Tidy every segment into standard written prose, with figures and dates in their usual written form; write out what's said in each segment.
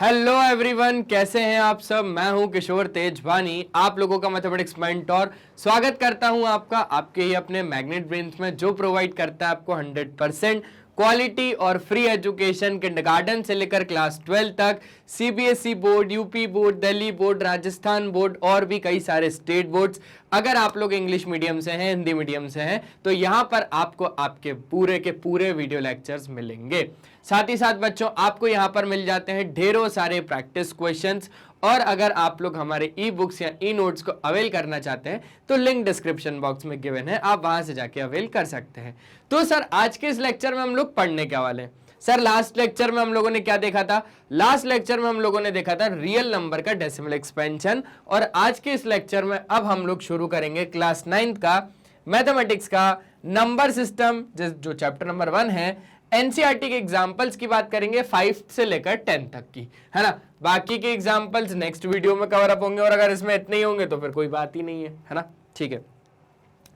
Hello everyone, कैसे हैं आप सब। मैं हूं किशोर तेजवानी, आप लोगों का मैथमेटिक्स मेंटोर। स्वागत करता हूं आपका आपके ही अपने मैग्नेट ब्रेन्स में, जो प्रोवाइड करता है आपको 100% क्वालिटी और फ्री एजुकेशन किंडरगार्टन से लेकर क्लास 12 तक। CBSE board, UP board, Delhi board, Rajasthan board और भी कई सारे स्टेट बोर्ड्स। अगर आप लोग इंग्लिश मीडियम से हैं, हिंदी मीडियम से हैं, तो यहाँ पर आपको आपके पूरे के पूरे वीडियो लेक्चर्स मिलेंगे। साथ ही साथ बच्चों, आपको यहाँ पर मिल जाते हैं ढेरों सारे प्रैक्टिस क्वेश्चंस। और अगर आप लोग हमारे ई बुक्स या ई नोट्स को अवेल करना चाहते हैं तो लिंक डिस्क्रिप्शन बॉक्स में गिवन है, आप वहां से जाके अवेल कर सकते हैं। तो सर, आज के इस लेक्चर में हम लोग पढ़ने क्या वाले हैं। सर, लास्ट लेक्चर में हम लोगों ने क्या देखा था। लास्ट लेक्चर में हम लोगों ने देखा था रियल नंबर का डेसिमल एक्सपेंशन। और आज के इस लेक्चर में अब हम लोग शुरू करेंगे क्लास 9 का मैथमेटिक्स का नंबर सिस्टम, जो चैप्टर नंबर 1 है। एनसीईआरटी के एग्जाम्पल्स की बात करेंगे 5 से लेकर 10 तक की, है ना। बाकी के एग्जाम्पल्स नेक्स्ट वीडियो में कवर अप होंगे, और अगर इसमें इतने ही होंगे तो फिर कोई बात ही नहीं है ना। ठीक है,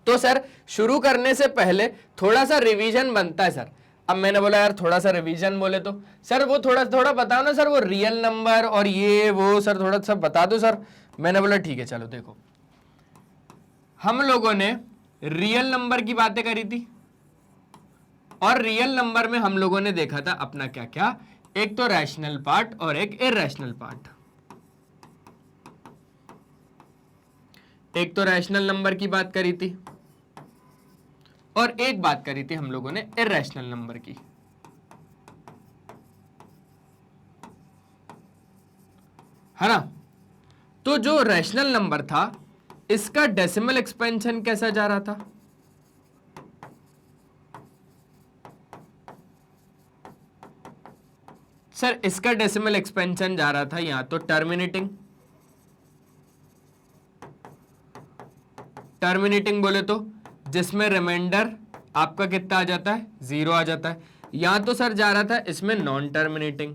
तो सर शुरू करने से पहले थोड़ा सा रिवीजन बनता है सर। अब मैंने बोला यार थोड़ा सा रिवीजन बोले तो सर वो थोड़ा बताओ ना सर, वो रियल नंबर और ये वो सर थोड़ा सा बता दो सर। मैंने बोला ठीक है, चलो देखो, हम लोगों ने रियल नंबर की बातें करी थी, और रियल नंबर में हम लोगों ने देखा था अपना क्या क्या, एक तो रैशनल पार्ट और एक इरैशनल पार्ट। एक तो रैशनल नंबर की बात करी थी और एक बात करी थी हम लोगों ने इरैशनल नंबर की, है ना। तो जो रैशनल नंबर था, इसका डेसिमल एक्सपेंशन कैसा जा रहा था। सर, इसका डेसिमल एक्सपेंशन जा रहा था या तो टर्मिनेटिंग बोले तो, जिसमें रिमाइंडर आपका कितना आ जाता है, 0 आ जाता है। या तो सर जा रहा था इसमें नॉन टर्मिनेटिंग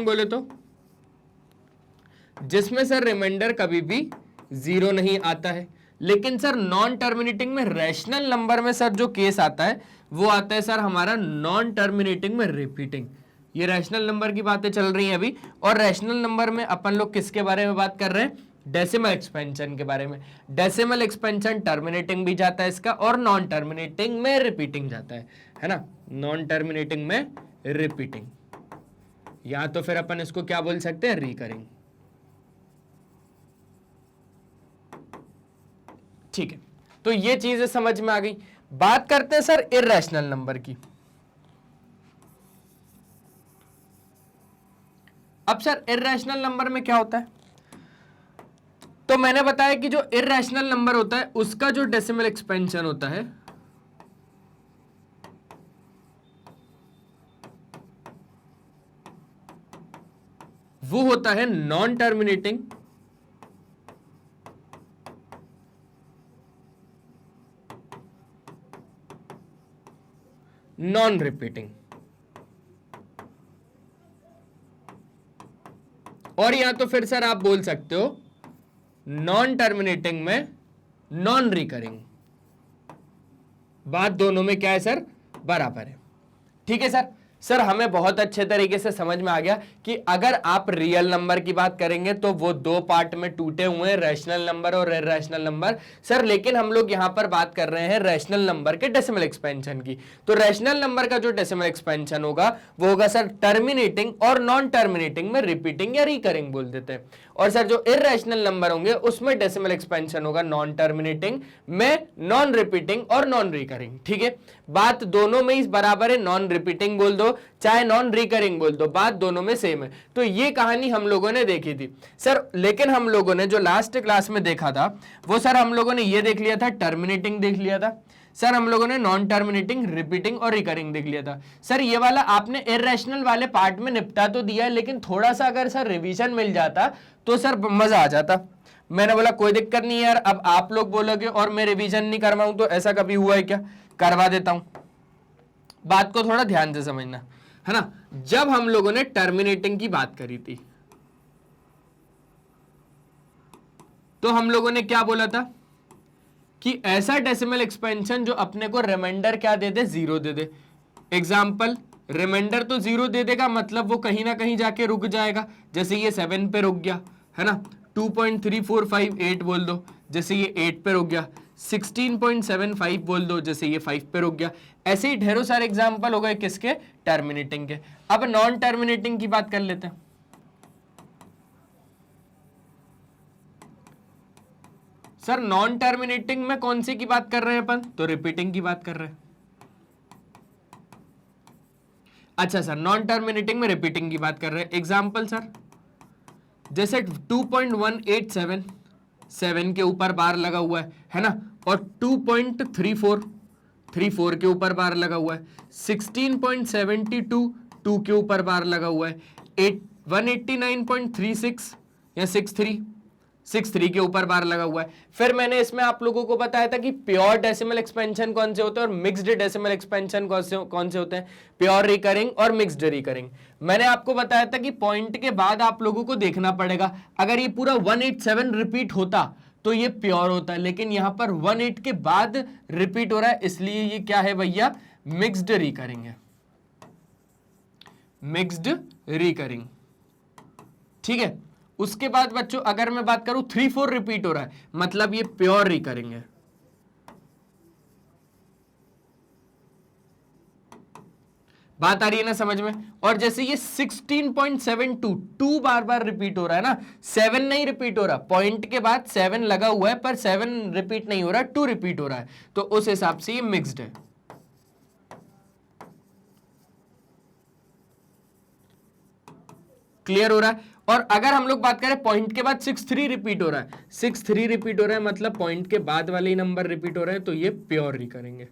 बोले तो, जिसमें सर रिमाइंडर कभी भी 0 नहीं आता है। लेकिन सर नॉन टर्मिनेटिंग में, रैशनल नंबर में सर जो केस आता है वो आता है सर हमारा नॉन टर्मिनेटिंग में रिपीटिंग। ये रैशनल नंबर की बातें चल रही हैं अभी, और रैशनल नंबर में अपन लोग किसके बारे में बात कर रहे हैं, डेसिमल एक्सपेंशन के बारे में। डेसिमल एक्सपेंशन टर्मिनेटिंग भी जाता है इसका, और नॉन टर्मिनेटिंग में रिपीटिंग जाता है ना। नॉन टर्मिनेटिंग में रिपीटिंग, या तो फिर अपन इसको क्या बोल सकते हैं, रिकरिंग। ठीक है, तो ये चीजें समझ में आ गई। बात करते हैं सर इरैशनल नंबर की। अब सर इरैशनल नंबर में क्या होता है, तो मैंने बताया कि जो इरैशनल नंबर होता है उसका जो डेसिमल एक्सपेंशन होता है वो होता है नॉन टर्मिनेटिंग नॉन रिपीटिंग, और या तो फिर सर आप बोल सकते हो नॉन टर्मिनेटिंग में नॉन रिकरिंग। बात दोनों में क्या है सर, बराबर है। ठीक है सर। सर हमें बहुत अच्छे तरीके से समझ में आ गया कि अगर आप रियल नंबर की बात करेंगे तो वो दो पार्ट में टूटे हुए हैं, रैशनल नंबर और इरैशनल नंबर। सर लेकिन हम लोग यहां पर बात कर रहे हैं रैशनल नंबर के डेसिमल एक्सपेंशन की। तो रैशनल नंबर का जो डेसिमल एक्सपेंशन होगा वो होगा सर टर्मिनेटिंग और नॉन टर्मिनेटिंग में रिपीटिंग या रिकरिंग बोल देते हैं। और सर जो इरैशनल नंबर होंगे उसमें डेसिमल एक्सपेंशन होगा नॉन टर्मिनेटिंग में नॉन रिपीटिंग और नॉन रिकरिंग। ठीक है, बात दोनों में ही बराबर है। नॉन रिपीटिंग बोल दो चाहे नॉन रिकरिंग बोल दो, बात दोनों में सेम है। तो ये कहानी हम लोगों ने देखी थी सर। लेकिन हम लोगों ने जो लास्ट क्लास में देखा था वो सर हम लोगों ने ये देख लिया था, टर्मिनेटिंग देख लिया था सर, हम लोगों ने नॉन टर्मिनेटिंग, रिपीटिंग और रिकरिंग देख लिया था सर। ये वाला आपने इरैशनल वाले पार्ट में निपटा तो दिया है, लेकिन थोड़ा सा अगर सर रिवीजन मिल जाता तो सर मजा आ जाता। मैंने बोला कोई दिक्कत नहीं यार, अब आप लोग बोलोगे और मैं रिवीजन नहीं करवाऊं तो ऐसा कभी हुआ है क्या, करवा देता हूं। बात को थोड़ा ध्यान से समझना, है ना। जब हम लोगों ने टर्मिनेटिंग की बात करी थी तो हम लोगों ने क्या बोला था कि ऐसा डेसिमल एक्सपेंशन जो अपने को रिमाइंडर क्या दे दे, 0 दे दे। एग्जाम्पल रिमाइंडर तो 0 दे देगा, मतलब वो कहीं ना कहीं जाके रुक जाएगा, जैसे ये 7 पे रुक गया है ना, 2.3458 बोल दो, जैसे ये 8 पे रुक गया, 16.75 बोल दो, जैसे ये 5 पे रुक गया। ऐसे ही ढेरों सारे एग्जाम्पल हो गए किसके, टर्मिनेटिंग के। अब नॉन टर्मिनेटिंग की बात कर लेते हैं। सर नॉन टर्मिनेटिंग में कौन सी की बात कर रहे हैं अपन, तो रिपीटिंग की बात कर रहे हैं। अच्छा सर, नॉन टर्मिनेटिंग में रिपीटिंग की बात कर रहे हैं। एग्जाम्पल सर, जैसे 2.187 7 के ऊपर बार लगा हुआ है ना, और 2.34 के ऊपर बार लगा हुआ है, 16.72 2 के ऊपर बार लगा हुआ है, 189.36 या 63 के ऊपर बार लगा हुआ है। फिर मैंने इसमें आप लोगों को बताया था कि प्योर डेसिमल एक्सपेंशन कौन से होते हैं और मिक्स्ड डेसिमल एक्सपेंशन कौन से होते हैं, प्योर रिकरिंग और मिक्स्ड रिकरिंग। मैंने आपको बताया था कि पॉइंट के बाद आप लोगों को देखना पड़ेगा, अगर ये पूरा 187 रिपीट होता तो ये प्योर होता है, लेकिन यहां पर 18 के बाद रिपीट हो रहा है, इसलिए ये क्या है भैया, मिक्स्ड रिकरिंग है, मिक्स्ड रिकरिंग। ठीक है, उसके बाद बच्चों अगर मैं बात करूं 3-4 रिपीट हो रहा है, मतलब ये प्योर रिकरिंग है। बात आ रही है ना समझ में। और जैसे ये 16.72 2 बार बार रिपीट हो रहा है ना, 7 नहीं रिपीट हो रहा, पॉइंट के बाद 7 लगा हुआ है पर 7 रिपीट नहीं हो रहा, 2 रिपीट हो रहा है, तो उस हिसाब से ये मिक्स्ड है। क्लियर हो रहा है। और अगर हम लोग बात करें पॉइंट के बाद 6-3 रिपीट हो रहा है, 6-3 रिपीट हो रहा है, मतलब पॉइंट के बाद वाले नंबर रिपीट हो रहे हैं, तो ये प्योर रिकरिंग है।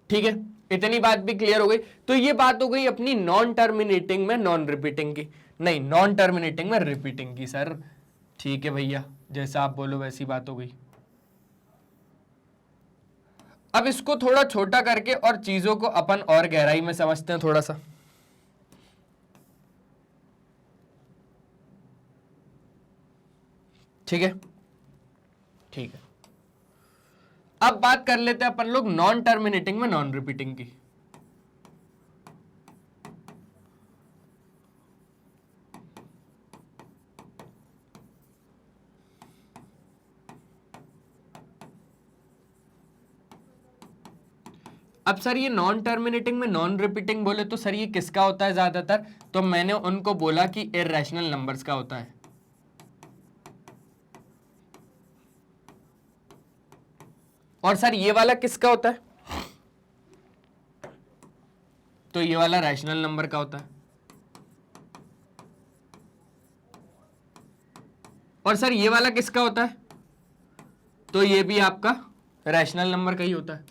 ठीक है, इतनी बात भी क्लियर हो गई। तो ये बात हो गई अपनी नॉन टर्मिनेटिंग में नॉन रिपीटिंग की, नहीं नॉन टर्मिनेटिंग में रिपीटिंग की सर। ठीक है भैया, जैसा आप बोलो वैसी बात हो गई। अब इसको थोड़ा छोटा करके और चीजों को अपन और गहराई में समझते हैं थोड़ा सा। ठीक है, ठीक है। अब बात कर लेते हैं अपन लोग नॉन टर्मिनेटिंग में नॉन रिपीटिंग की। अब सर ये नॉन टर्मिनेटिंग में नॉन रिपीटिंग बोले तो सर ये किसका होता है ज्यादातर, तो मैंने उनको बोला कि इर्रेशनल नंबर्स का होता है। और सर ये वाला किसका होता है, तो ये वाला रैशनल नंबर का होता है। और सर ये वाला किसका होता है, तो ये भी आपका रैशनल नंबर का ही होता है।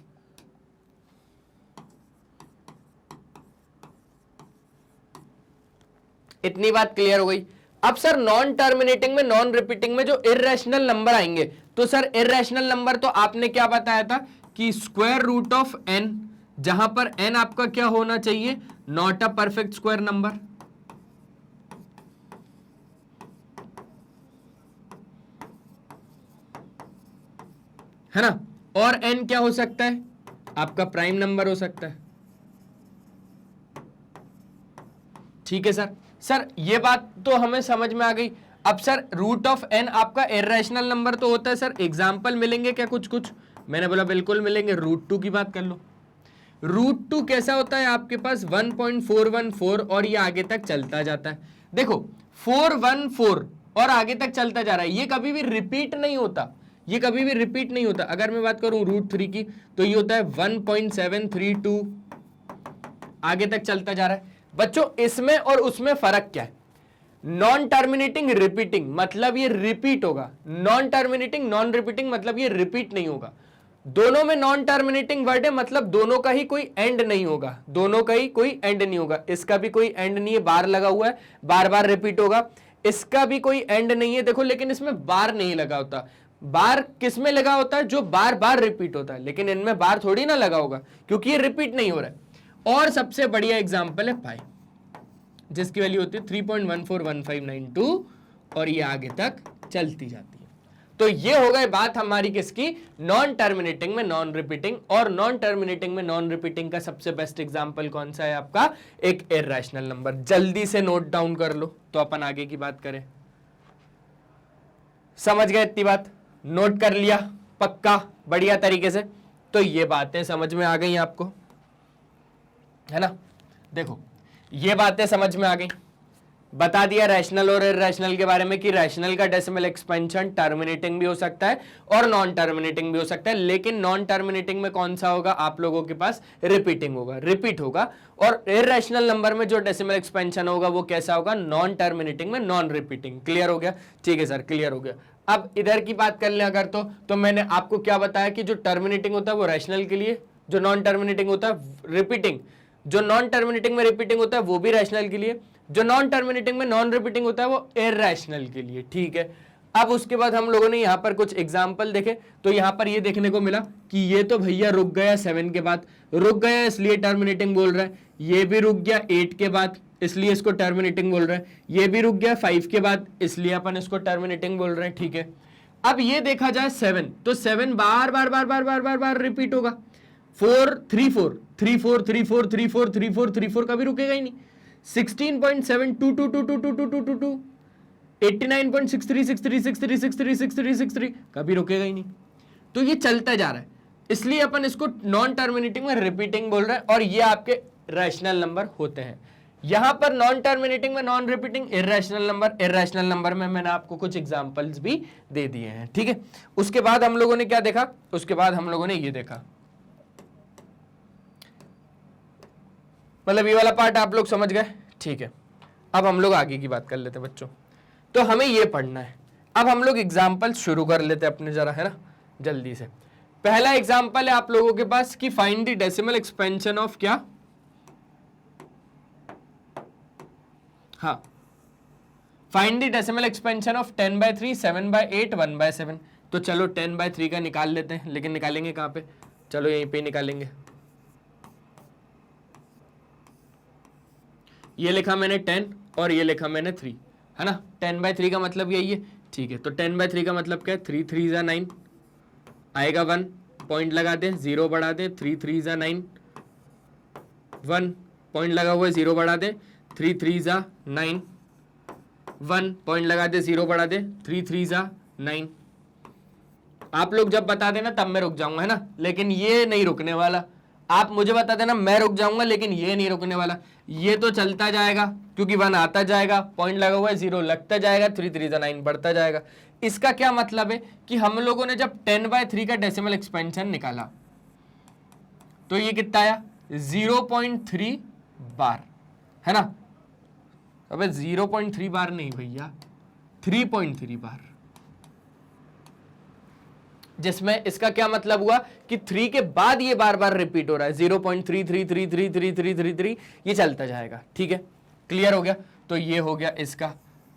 इतनी बात क्लियर हो गई। अब सर नॉन टर्मिनेटिंग में नॉन रिपीटिंग में जो इर्रेशनल नंबर आएंगे, तो सर इर्रेशनल नंबर तो आपने क्या बताया था कि स्क्वायर रूट ऑफ n, जहां पर n आपका क्या होना चाहिए, not a perfect square number, है ना। और n क्या हो सकता है, आपका प्राइम नंबर हो सकता है। ठीक है सर। सर ये बात तो हमें समझ में आ गई। अब सर रूट ऑफ n आपका इर्रेशनल नंबर तो होता है सर, एग्जाम्पल मिलेंगे क्या कुछ कुछ, मैंने बोला बिल्कुल मिलेंगे। रूट 2 की बात कर लो, रूट 2 कैसा होता है आपके पास 1.414 और ये आगे तक चलता जाता है। देखो 414 और आगे तक चलता जा रहा है, ये कभी भी रिपीट नहीं होता, ये कभी भी रिपीट नहीं होता। अगर मैं बात करूं रूट 3 की, तो ये होता है 1.732, आगे तक चलता जा रहा है। बच्चों इसमें और उसमें फर्क क्या है, नॉन टर्मिनेटिंग रिपीटिंग मतलब ये रिपीट होगा, नॉन टर्मिनेटिंग नॉन रिपीटिंग मतलब ये रिपीट नहीं होगा। दोनों में नॉन टर्मिनेटिंग वर्ड है, मतलब दोनों का ही कोई एंड नहीं होगा, दोनों का ही कोई एंड नहीं होगा। इसका भी कोई एंड नहीं है, बार लगा हुआ है, बार बार रिपीट होगा। इसका भी कोई एंड नहीं है, देखो, लेकिन इसमें बार नहीं लगा होता। बार किस में लगा होता है, जो बार बार रिपीट होता है, लेकिन इनमें बार थोड़ी ना लगा होगा, क्योंकि ये रिपीट नहीं हो रहा है। और सबसे बढ़िया एग्जांपल है पाई, जिसकी वैल्यू होती है 3.141592 और ये आगे तक चलती जाती है। तो ये हो गई बात हमारी किसकी, नॉन टर्मिनेटिंग में नॉन रिपीटिंग। और नॉन टर्मिनेटिंग में नॉन रिपीटिंग का सबसे बेस्ट एग्जांपल कौन सा है आपका, एक इररेशनल नंबर। जल्दी से नोट डाउन कर लो तो अपन आगे की बात करें। समझ गए इतनी बात, नोट कर लिया पक्का बढ़िया तरीके से, तो ये बातें समझ में आ गई आपको, है ना। देखो ये बातें समझ में आ गई, बता दिया रैशनल और इररेशनल के बारे में कि रैशनल का डेसिमल एक्सपेंशन टर्मिनेटिंग भी हो सकता है और नॉन टर्मिनेटिंग भी हो सकता है, लेकिन नॉन टर्मिनेटिंग में कौन सा होगा आप लोगों के पास, रिपीटिंग होगा, रिपीट होगा। और इररेशनल नंबर में जो डेसिमल एक्सपेंशन होगा वो कैसा होगा, नॉन टर्मिनेटिंग में नॉन रिपीटिंग। क्लियर हो गया, ठीक है सर क्लियर हो गया। अब इधर की बात कर ले अगर तो मैंने आपको क्या बताया कि जो टर्मिनेटिंग होता है वो रैशनल के लिए, जो नॉन टर्मिनेटिंग होता है रिपीटिंग, जो नॉन टर्मिनेटिंग में रिपीटिंग होता है वो भी रैशनल के लिए, जो नॉन टर्मिनेटिंग में नॉन रिपीटिंग होता है वो इररेशनल के लिए, ठीक है। अब उसके बाद हम लोगों ने यहाँ पर कुछ एग्जाम्पल देखे, तो यहाँ पर ये देखने को मिला कि ये तो भैया रुक गया 7 के बाद, रुक गया इसलिए टर्मिनेटिंग बोल रहा है, ये भी रुक गया 8 के बाद इसलिए इसको टर्मिनेटिंग बोल रहे हैं, ये भी रुक गया 5 के बाद इसलिए अपन इसको टर्मिनेटिंग बोल रहे हैं, ठीक है। अब ये देखा जाए 7, तो 7 बार बार बार बार बार बार बार रिपीट होगा। 4 3 4 3 4 3 4 3 4 3 4 3 4 कभी रुकेगा ही नहीं। 16.722222222 89.636363636363 कभी रुकेगा ही नहीं। तो ये चलता जा रहा है, इसलिए अपन इसको नॉन टर्मिनेटिंग में रिपीटिंग बोल रहे हैं और ये आपके रैशनल नंबर होते हैं। यहां पर नॉन टर्मिनेटिंग में non repeating irrational number, irrational number में मैंने आपको कुछ एग्जांपल्स भी दे दिए हैं, ठीक है। उसके बाद हम लोगों ने क्या देखा, उसके बाद हम लोगों ने ये देखा, मतलब ये वाला पार्ट आप लोग समझ गए, ठीक है। अब हम लोग आगे की बात कर लेते हैं बच्चों, तो हमें ये पढ़ना है। अब हम लोग एग्जाम्पल शुरू कर लेते हैं अपने जरा, है ना, जल्दी से। पहला एग्जाम्पल है आप लोगों के पास कि find the decimal expansion of क्या, हाँ, find the decimal expansion of 10/3, 7/8, 1/7। तो चलो 10/3 का निकाल लेते हैं, लेकिन निकालेंगे कहाँ पे, चलो यहीं पे निकालेंगे। ये लिखा मैंने 10 और ये लिखा मैंने 3, है ना। 10/3 का मतलब यही है, ठीक है। तो 10/3 का मतलब क्या है, 3 3 = 9 आएगा 1, पॉइंट लगा दे, 0 बढ़ा दे, 3 3 = 9, 1 पॉइंट लगा हुआ है, 0 बढ़ा दे, 3 3 = 9, 1 पॉइंट लगा दे, 0 बढ़ा दे, 3 3 = 9। आप लोग जब बता देना तब मैं रुक जाऊंगा, है ना, लेकिन ये नहीं रुकने वाला। आप मुझे बता देना मैं रुक जाऊंगा, लेकिन ये नहीं रुकने वाला, ये तो चलता जाएगा क्योंकि 1 आता जाएगा, पॉइंट लगा हुआ है, 0 लगता जाएगा, 3 3 = 9 बढ़ता जाएगा। इसका क्या मतलब है कि हम लोगों ने जब 10/3 का डेसिमल एक्सपेंशन निकाला तो ये कितना आया, 0.3 बार, है ना। अबे 0.3 बार नहीं भैया, 3.3 बार, जिसमें इसका क्या मतलब हुआ कि 3 के बाद ये बार बार रिपीट हो रहा है, 0.33333333 ये चलता जाएगा, ठीक है। क्लियर हो गया, तो ये हो गया इसका।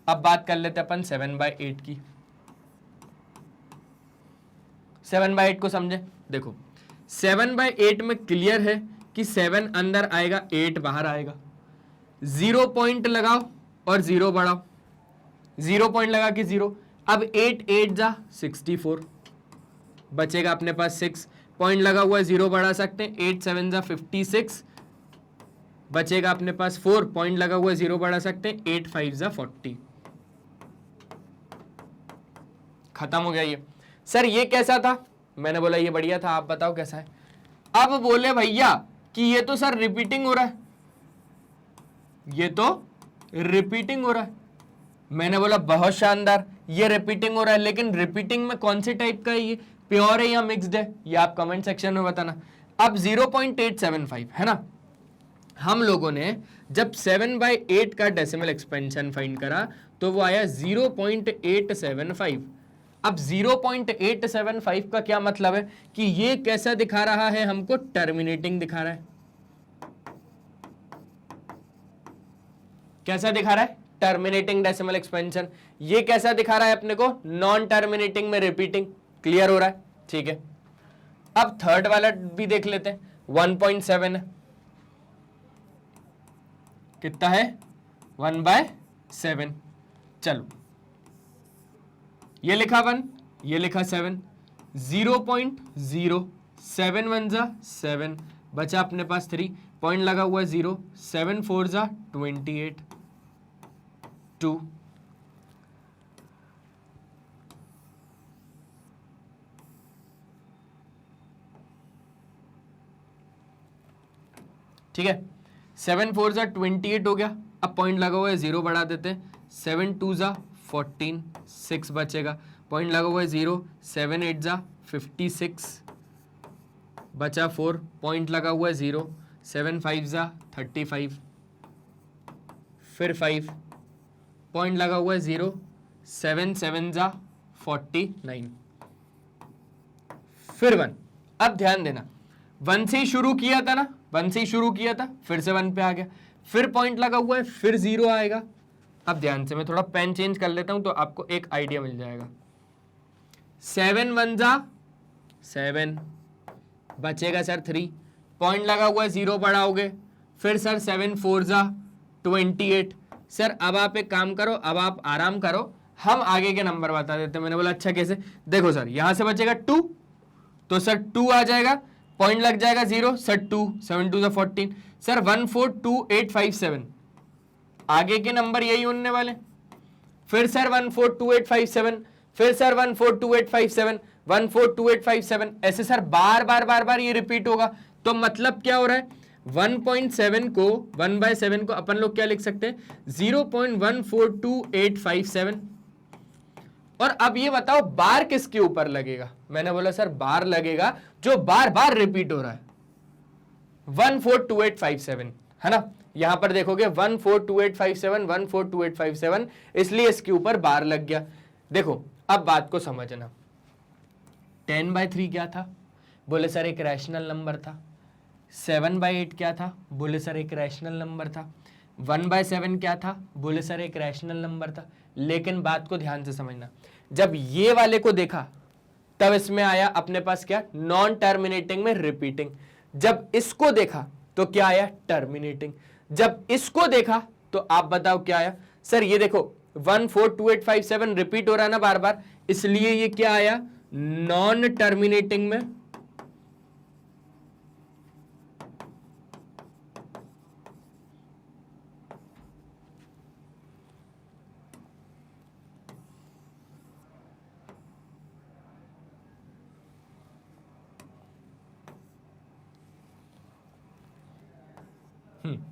अब बात कर लेते अपन 7/8 की। 7/8 को समझे, देखो 7/8 में क्लियर है कि 7 अंदर आएगा, 8 बाहर आएगा, 0 पॉइंट लगाओ और 0 बढ़ाओ, 0 पॉइंट लगा के 0, अब 8 8 = 64, बचेगा अपने पास 6, पॉइंट लगा हुआ है, 0 बढ़ा सकते हैं, 8 7 = 56, बचेगा अपने पास 4, पॉइंट लगा हुआ है, 0 बढ़ा सकते हैं, 8 5 = 40। खत्म हो गया ये। सर ये कैसा था, मैंने बोला ये बढ़िया था, आप बताओ कैसा है। अब बोले भैया कि ये तो सर रिपीटिंग हो रहा है, ये तो रिपीटिंग हो रहा है। मैंने बोला बहुत शानदार, ये रिपीटिंग हो रहा है, लेकिन रिपीटिंग में कौन से टाइप का है, ये प्योर है या मिक्स्ड है, ये आप कमेंट सेक्शन में बताना। अब 0.875 है ना, हम लोगों ने जब 7/8 का डेसिमल एक्सपेंशन फाइंड करा तो वो आया 0.875। अब 0.875 का क्या मतलब है कि ये कैसा दिखा रहा है, हमको टर्मिनेटिंग दिखा रहा है। कैसा दिखा रहा है, टर्मिनेटिंग डेसिमल एक्सपेंशन। ये कैसा दिखा रहा है अपने को, नॉन टर्मिनेटिंग में रिपीटिंग। क्लियर हो रहा है, ठीक है। अब थर्ड वाला भी देख लेते हैं, 1.7 है, कितना है 1/7। चलो ये लिखा 1, ये लिखा 7, 0.0, 7 1 जा 7, बचा अपने पास 3, पॉइंट लगा हुआ है 0, 7 4 जा 28, 2। ठीक है, 7 4 जा 28 हो गया। अब पॉइंट लगा हुआ है 0 बढ़ा देते हैं, 7 2 जा 14, 6 बचेगा, पॉइंट लगा हुआ है 0, 7 8 जा 56, बचा 4, पॉइंट लगा हुआ है 0, 7 5 जा 35, फिर 5, पॉइंट लगा हुआ है 0, 7 7 जा 49, फिर 1। अब ध्यान देना, 1 से ही शुरू किया था ना, 1 से ही शुरू किया था, फिर से 1 पे आ गया, फिर पॉइंट लगा हुआ है, फिर 0 आएगा। अब ध्यान से मैं थोड़ा पेन चेंज कर लेता हूं तो आपको एक आइडिया मिल जाएगा। 7 1 जा 7, बचेगा सर 3, पॉइंट लगा हुआ है 0 बढ़ाओगे, फिर सर 7 4 जा 28। सर अब आप एक काम करो, अब आप आराम करो, हम आगे के नंबर बता देते हैं। मैंने बोला अच्छा कैसे, देखो सर यहां से बचेगा 2, तो सर 2 आ जाएगा, पॉइंट लग जाएगा 0, सर 2, 7 2 जा 14, सर 1 4 2 8 5 7, आगे के नंबर यही होने वाले। फिर सर 1 4 2 8 5 7, फिर सर 1 4 2 8 5 7, 1 4 2 8 5 7, ऐसे सर बार बार ये रिपीट होगा। तो मतलब क्या हो रहा है, 1.7 को 1/7 को अपन लोग क्या लिख सकते हैं, 0.142857। और अब ये बताओ बार किसके ऊपर लगेगा। मैंने बोला सर बार लगेगा जो बार बार रिपीट हो रहा है, 142857, है ना। यहां पर देखोगे 142857, 142857, इसलिए इसके ऊपर बार लग गया। देखो अब बात को समझना, 10/3 क्या था, बोले सर एक रैशनल नंबर था। 7/8 क्या था, बोले सर एक रैशनल नंबर था। 1/7 क्या था, बोले सर एक रैशनल नंबर था। लेकिन बात को ध्यान से समझना, जब ये वाले को देखा तब इसमें आया अपने पास क्या, नॉन टर्मिनेटिंग में रिपीटिंग। जब इसको देखा तो क्या आया, टर्मिनेटिंग। जब इसको देखा तो आप बताओ क्या आया। सर ये देखो 142857 रिपीट हो रहा है ना बार बार, इसलिए ये क्या आया, नॉन टर्मिनेटिंग में।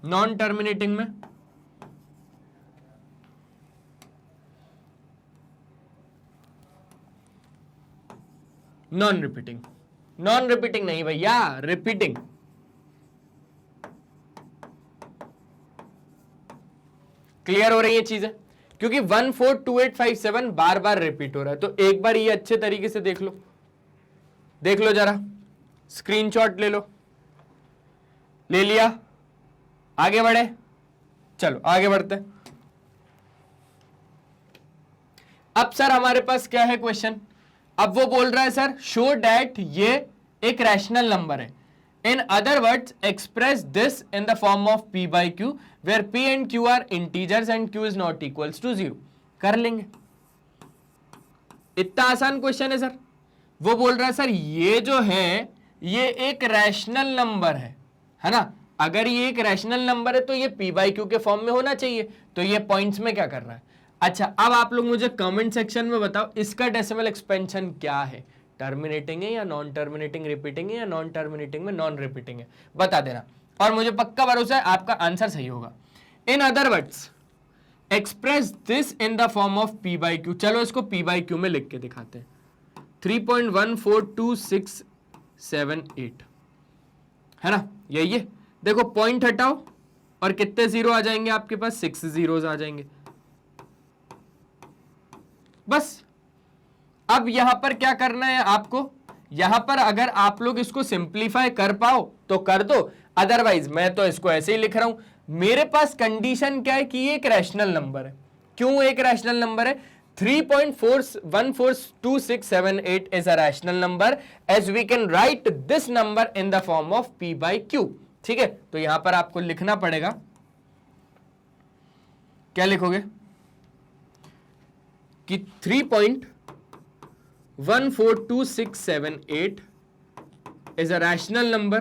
नॉन टर्मिनेटिंग में नॉन रिपीटिंग, नॉन रिपीटिंग नहीं भैया, रिपीटिंग। क्लियर हो रही है चीजें, क्योंकि 142857 बार बार रिपीट हो रहा है। तो एक बार ये अच्छे तरीके से देख लो, देख लो जरा, स्क्रीनशॉट ले लो, ले लिया, आगे बढ़े, चलो आगे बढ़ते हैं। अब सर हमारे पास क्या है क्वेश्चन, अब वो बोल रहा है सर शो डैट ये एक रैशनल नंबर है। In other words express this in the form of p by q where p and q are integers and q is not equals to 0। कर लेंगे, इतना आसान क्वेश्चन है सर। वो बोल रहा है सर ये जो है ये एक रैशनल नंबर है ना। अगर ये एक रैशनल नंबर है तो ये p by q के फॉर्म में होना चाहिए। तो ये पॉइंट्स में क्या कर रहा है। अच्छा अब आप लोग मुझे कमेंट सेक्शन में बताओ इसका डेसिमल एक्सपेंशन क्या है, टर्मिनेटिंग है या नॉन टर्मिनेटिंग, रिपीटिंग है या नॉन टर्मिनेटिंग में नॉन रिपीटिंग है, बता देना। और मुझे पक्का भरोसा है आपका आंसर सही होगा। इन other words express this in the form of p by q। चलो इसको p by q में लिख के दिखाते हैं, 3.14268 है ना, यही है। देखो पॉइंट हटाओ और कितने जीरो आ जाएंगे आपके पास, 6 जीरोस आ जाएंगे बस। अब यहां पर क्या करना है आपको, यहां पर अगर आप लोग इसको सिंप्लीफाई कर पाओ तो कर दो, अदरवाइज मैं तो इसको ऐसे ही लिख रहा हूं। मेरे पास कंडीशन क्या है कि ये एक रैशनल नंबर है। क्यों एक रैशनल नंबर है, 3.14268 is a rational number as we can write this number in the form of p by q। ठीक है, तो यहां पर आपको लिखना पड़ेगा क्या लिखोगे कि 3.142678 is a rational number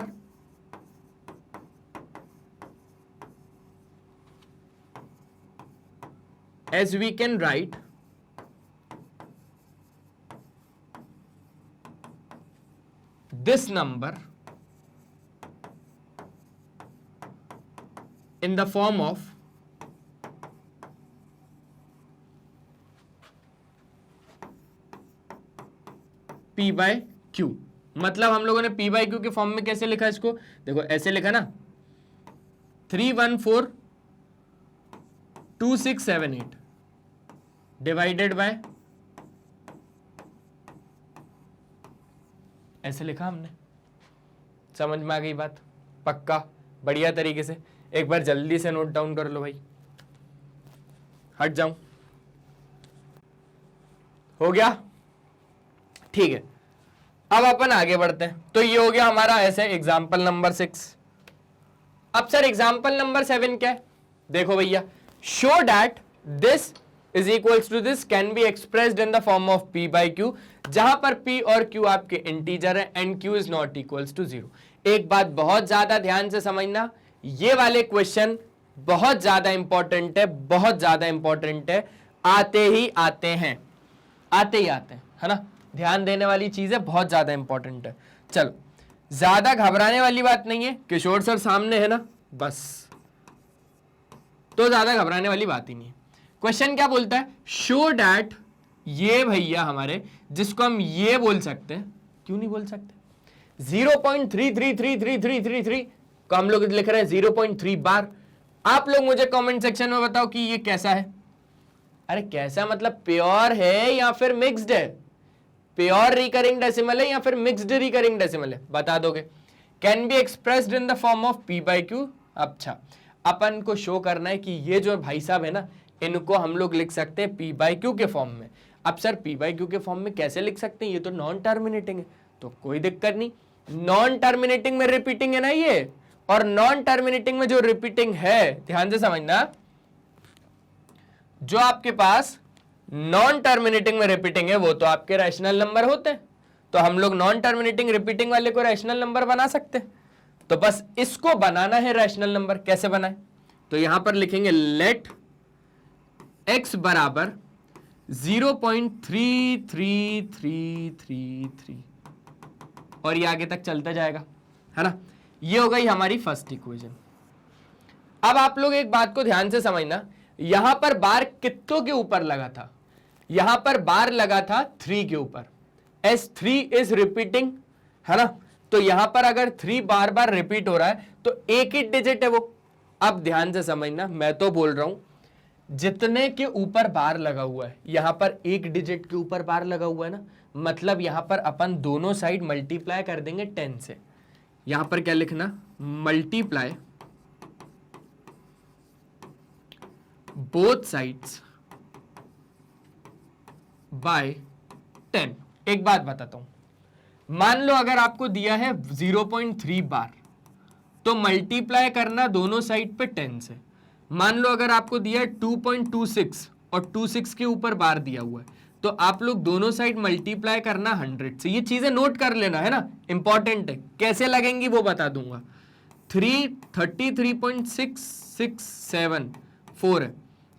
as we can write this number in the form of P by Q। मतलब हम लोगों ने P by Q के फॉर्म में कैसे लिखा इसको, देखो ऐसे लिखा ना, 3142678 डिवाइडेड बाय, ऐसे लिखा हमने। समझ में आ गई बात? पक्का, बढ़िया तरीके से। एक बार जल्दी से नोट डाउन कर लो भाई। हट जाऊं, हो गया? ठीक है, अब अपन आगे बढ़ते हैं। तो ये हो गया हमारा ऐसे एग्जाम्पल नंबर 6। अब सर एग्जाम्पल नंबर 7 क्या है? देखो भैया, show that this is equals to this can be expressed in the form of P by Q, जहां पर P और Q आपके इंटीजर है and Q is not equals to 0। एक बात बहुत ज्यादा ध्यान से समझना, ये वाले क्वेश्चन बहुत ज्यादा इंपॉर्टेंट है, बहुत ज्यादा इंपॉर्टेंट है, आते ही आते हैं, आते ही आते हैं, है ना। ध्यान देने वाली चीज है, बहुत ज्यादा इंपॉर्टेंट है। चलो, ज्यादा घबराने वाली बात नहीं है, किशोर सर सामने है ना, बस, तो ज्यादा घबराने वाली बात ही नहीं है। क्वेश्चन क्या बोलता है? शो डैट, ये भैया हमारे, जिसको हम ये बोल सकते हैं, क्यों नहीं बोल सकते, 0.333333 को हम लोग लिख रहे हैं 0.3 बार। आप लोग मुझे कमेंट सेक्शन में बताओ कि ये कैसा है। अरे कैसा मतलब, प्योर है या फिर मिक्स्ड है? प्योर रिकरिंग डेसिमल है या फिर मिक्स्ड रिकरिंग डेसिमल है? बता दोगे। Can be expressed in the form of P by Q। अच्छा, अपन को शो करना है कि ये जो भाई साहब है ना, इनको हम लोग लिख सकते हैं P by Q के फॉर्म में। अब सर P by Q के फॉर्म में कैसे लिख सकते हैं? ये तो नॉन टर्मिनेटिंग है, तो कोई दिक्कत नहीं। नॉन टर्मिनेटिंग में रिपीटिंग है ना ये, और नॉन टर्मिनेटिंग में जो रिपीटिंग है, ध्यान से समझना, जो आपके पास नॉन टर्मिनेटिंग में रिपीटिंग है वो तो आपके रैशनल नंबर होते हैं। तो हम लोग नॉन टर्मिनेटिंग रिपीटिंग वाले को रैशनल नंबर बना सकते हैं। तो बस इसको बनाना है रैशनल नंबर। कैसे बनाए? तो यहां पर लिखेंगे लेट x बराबर 0.33333 और ये आगे तक चलता जाएगा, है ना। ये हो गई हमारी फर्स्ट इक्वेशन। अब आप लोग एक बात को ध्यान से समझना, यहां पर बार कितनों के ऊपर लगा था? यहां पर बार लगा था 3 के ऊपर। एस 3 इज रिपीटिंग, है ना। तो यहां पर अगर 3 बार बार रिपीट हो रहा है तो एक ही डिजिट है वो। अब ध्यान से समझना, मैं तो बोल रहा हूं जितने के ऊपर बार लगा हुआ है, यहां पर एक डिजिट के ऊपर बार लगा हुआ है ना, मतलब यहां पर अपन दोनों साइड मल्टीप्लाई कर देंगे 10 से। यहां पर क्या लिखना? Multiply both sides by 10। एक बात बताता हूं, मान लो अगर आपको दिया है 0.3 बार, तो मल्टीप्लाई करना दोनों साइड पे 10 से। मान लो अगर आपको दिया है 2.26 और 26 के ऊपर बार दिया हुआ है, तो आप लोग दोनों साइड मल्टीप्लाई करना 100 से। ये चीजें नोट कर लेना, है ना, इंपॉर्टेंट है। कैसे लगेंगी वो बता दूंगा। 33.6674 है,